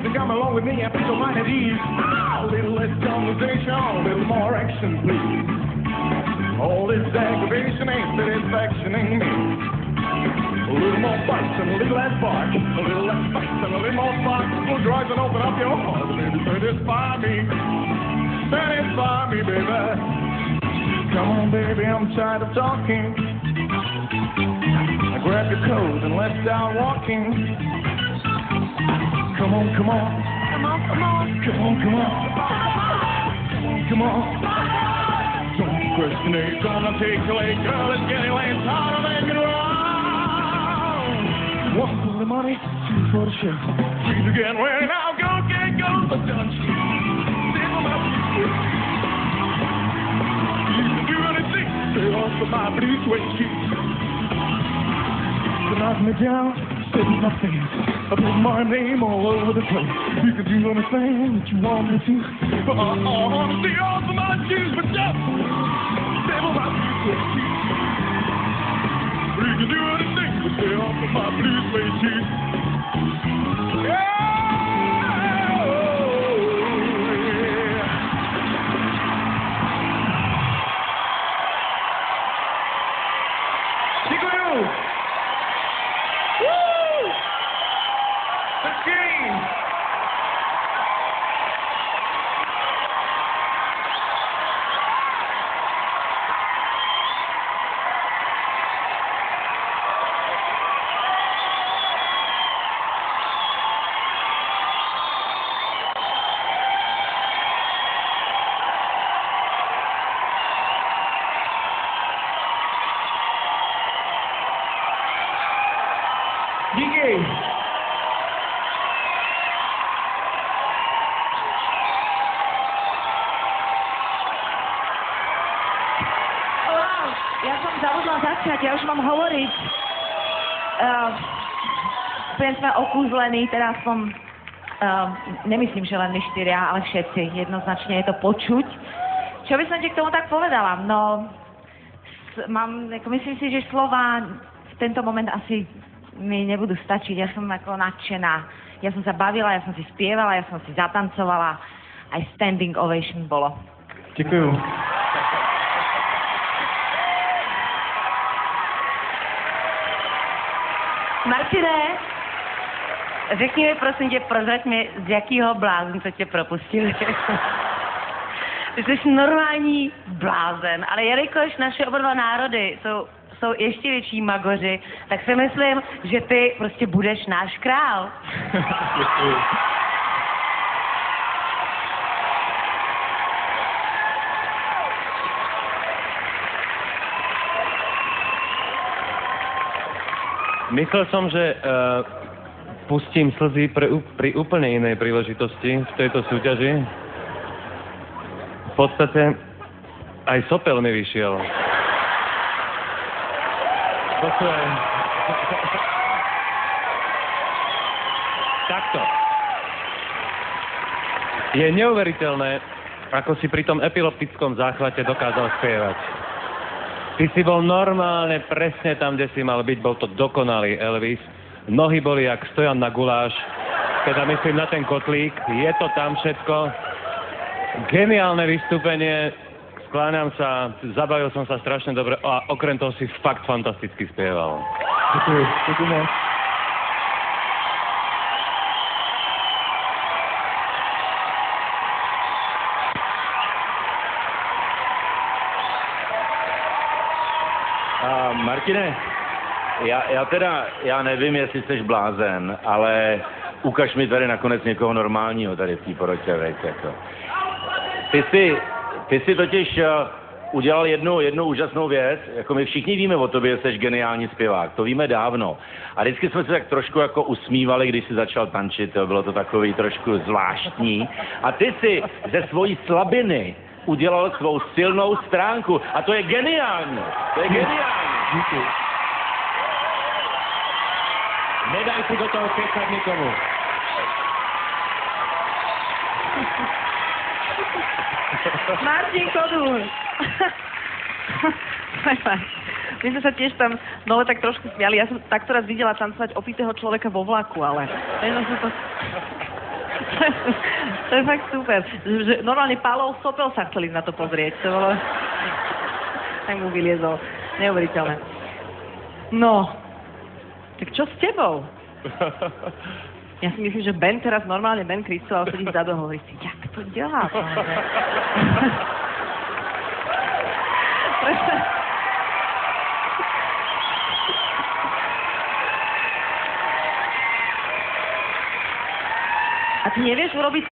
and come along with me and put your mind at ease. A little less conversation, a little more action, please. All this aggravation ain't satisfactioning me. A little more fuss and a little less bark. A little less fuss and a little more spark. Close your eyes and open up your heart. Baby, satisfy me. Satisfy me, baby. Come on, baby, I'm tired of talking. Now grab your coat and let's start walking. Come on, come on. Come on, come on. Come on, come on. Come on. Don't procrastinate, gonna take your leg, girl. Let's get it laid, time to make it wrong. One for the money, two for the show. Three to get away now, go, get, go, but don't you sit on my feet. You can do anything, stay off of my blue suede shoes. You knock me down, spit in my face. I put my name all over the place. You can do anything that you want me to. But I want to stay off of my shoes, but just stay on my blue suede shoes. You can do anything but stay off of my blue suede shoes. Yeah! Díky. Ja som zabudla začať, ja už mám hovoriť. Úplne sme okúzlení, teraz som, nemyslím, že len my štyria, ale všetci, jednoznačne je to počuť. Čo by som ti k tomu tak povedala? No, myslím si, že slova v tento moment asi mi nebudú stačiť, ja som ako nadšená. Ja som sa bavila, ja som si spievala, ja som si zatancovala, aj standing ovation bolo. Ďakujem. Martine, řekni mi prosím tě, prozrať mi, z jakého blázince tě propustili. Ty jsi normální blázen, ale jelikož naše oba dva národy jsou ještě větší magoři, tak si myslím, že ty prostě budeš náš král. Myslel som, že pustím slzy pri úplne inej príležitosti v tejto súťaži. V podstate aj sopel mi vyšiel. Takto. Je neuveriteľné, ako si pri tom epileptickom záchvate dokázal spievať. Ty si bol normálne presne tam, kde si mal byť, bol to dokonalý Elvis. Nohy boli jak stojan na guláš, teda myslím na ten kotlík, je to tam všetko. Geniálne vystúpenie, skláňam sa, zabavil som sa strašne dobre a okrem toho si fakt fantasticky spieval. Ďakujem. Martine, já nevím, jestli jsi blázen, ale ukaž mi tady nakonec někoho normálního tady v té porotě, veď, jako. Ty jsi totiž udělal jednu úžasnou věc, jako my všichni víme o tobě, že jsi geniální zpěvák, to víme dávno. A vždycky jsme se tak trošku jako usmívali, když jsi začal tančit, bylo to takový trošku zvláštní. A ty si ze svojí slabiny udělal svou silnou stránku a to je geniální, to je geniální. Díky. Nedaj si do toho kecat nikomu. Martin Kodúr. My sme sa tiež tam dole tak trošku smiali. Ja som takto raz videla tancovať opitého človeka vo vlaku, ale... To je fakt super. Že normálne Pálov sopel sa chceli na to pozrieť. To bolo... Tak mu vyliezol. Neuveriteľné. No, tak čo s tebou? Ja si myslím, že Ben teraz normálne, Ben Kristoval sedí vzadu a hovorí si, jak to dělá? A ty nevieš urobiť